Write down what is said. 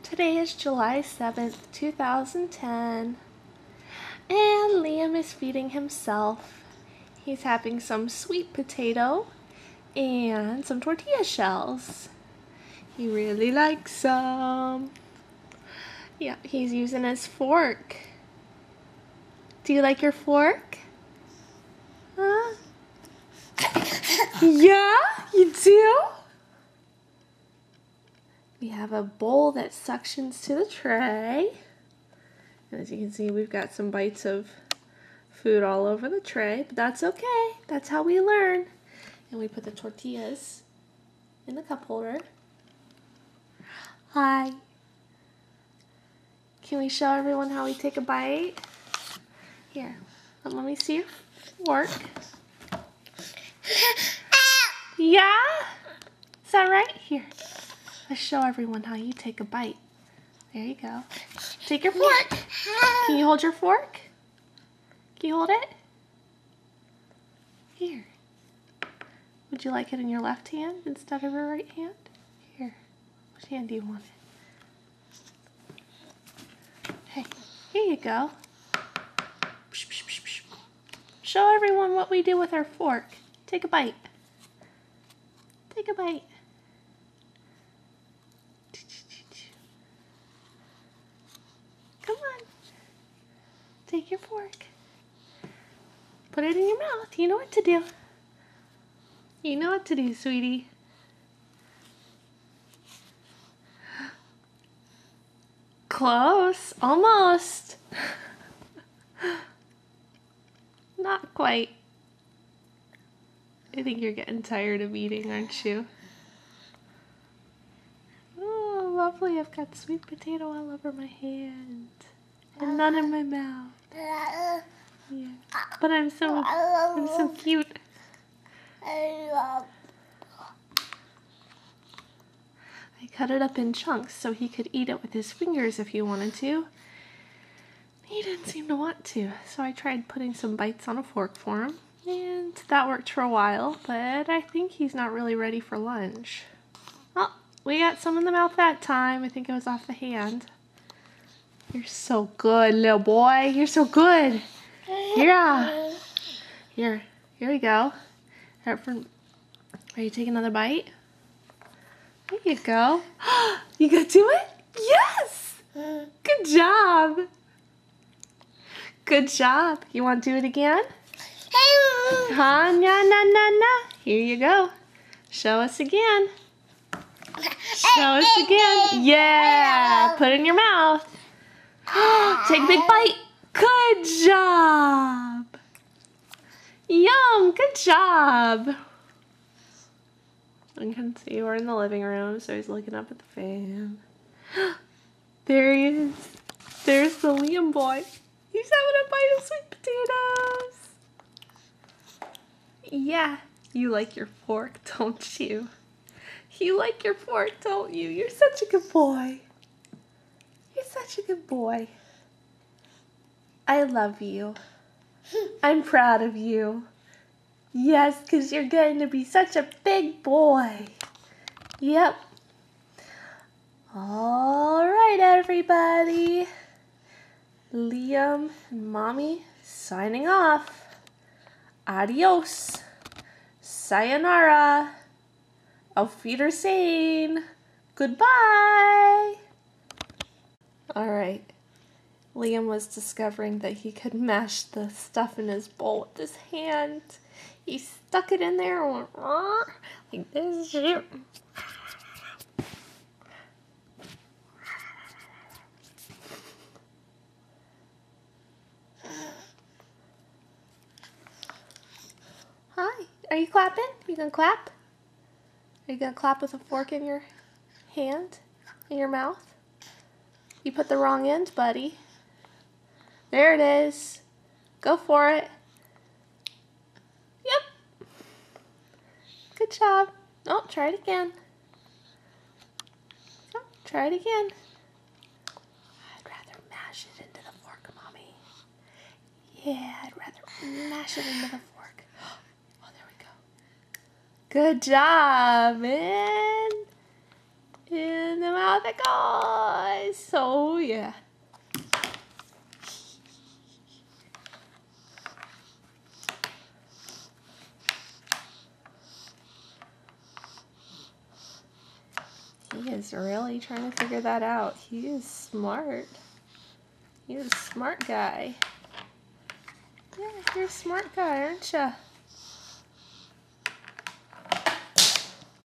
Today is July 7th, 2010, and Liam is feeding himself. He's having some sweet potato and some tortilla shells. He really likes some. Yeah, he's using his fork. Do you like your fork? Huh? Yeah, you do? We have a bowl that suctions to the tray. And as you can see, we've got some bites of food all over the tray, but that's okay. That's how we learn. And we put the tortillas in the cup holder. Hi. Can we show everyone how we take a bite? Here, let me see your fork. Yeah? Is that right? Here, let's show everyone how you take a bite. There you go. Take your fork. Can you hold your fork? Can you hold it? Here. Would you like it in your left hand instead of your right hand? Here. Which hand do you want it? Hey, here you go. Show everyone what we do with our fork. Take a bite. Take a bite. Come on. Take your fork. Put it in your mouth. You know what to do. You know what to do, sweetie. Close. Almost. Not quite. I think you're getting tired of eating, aren't you? Oh, lovely. I've got sweet potato all over my hand. And none in my mouth. Yeah. But I'm so cute. I cut it up in chunks so he could eat it with his fingers if he wanted to. He didn't seem to want to, so I tried putting some bites on a fork for him, and that worked for a while, but I think he's not really ready for lunch. Oh, we got some in the mouth that time. I think it was off the hand. You're so good, little boy. You're so good. Yeah. Here we go. Ready to take another bite? There you go. You gonna do it? Yes! Good job. Good job. You want to do it again? Huh? Na. Here you go. Show us again. Show us again. Yeah. Put it in your mouth. Take a big bite. Good job. Yum. Good job. You can see we're in the living room, so he's looking up at the fan. There he is. There's the Liam boy. He's having a bite of sweet potatoes. Yeah, you like your fork, don't you? You like your fork, don't you? You're such a good boy. You're such a good boy. I love you. I'm proud of you. Yes, because you're going to be such a big boy. Yep. All right, everybody. Liam and Mommy signing off. Adios. Sayonara. Auf Wiedersehen. Goodbye. All right. Liam was discovering that he could mash the stuff in his bowl with his hand. He stuck it in there and went like this. Hi, are you clapping? You gonna clap? Are you gonna clap with a fork in your hand, in your mouth? You put the wrong end, buddy. There it is. Go for it. Yep. Good job. Oh, try it again. Oh, try it again. I'd rather mash it into the fork, Mommy. Yeah, I'd rather mash it into the fork. Oh, there we go. Good job, man. In the mouth. out that goes. So yeah. He is really trying to figure that out. He is smart. He's a smart guy. Yeah, you're a smart guy, aren't you?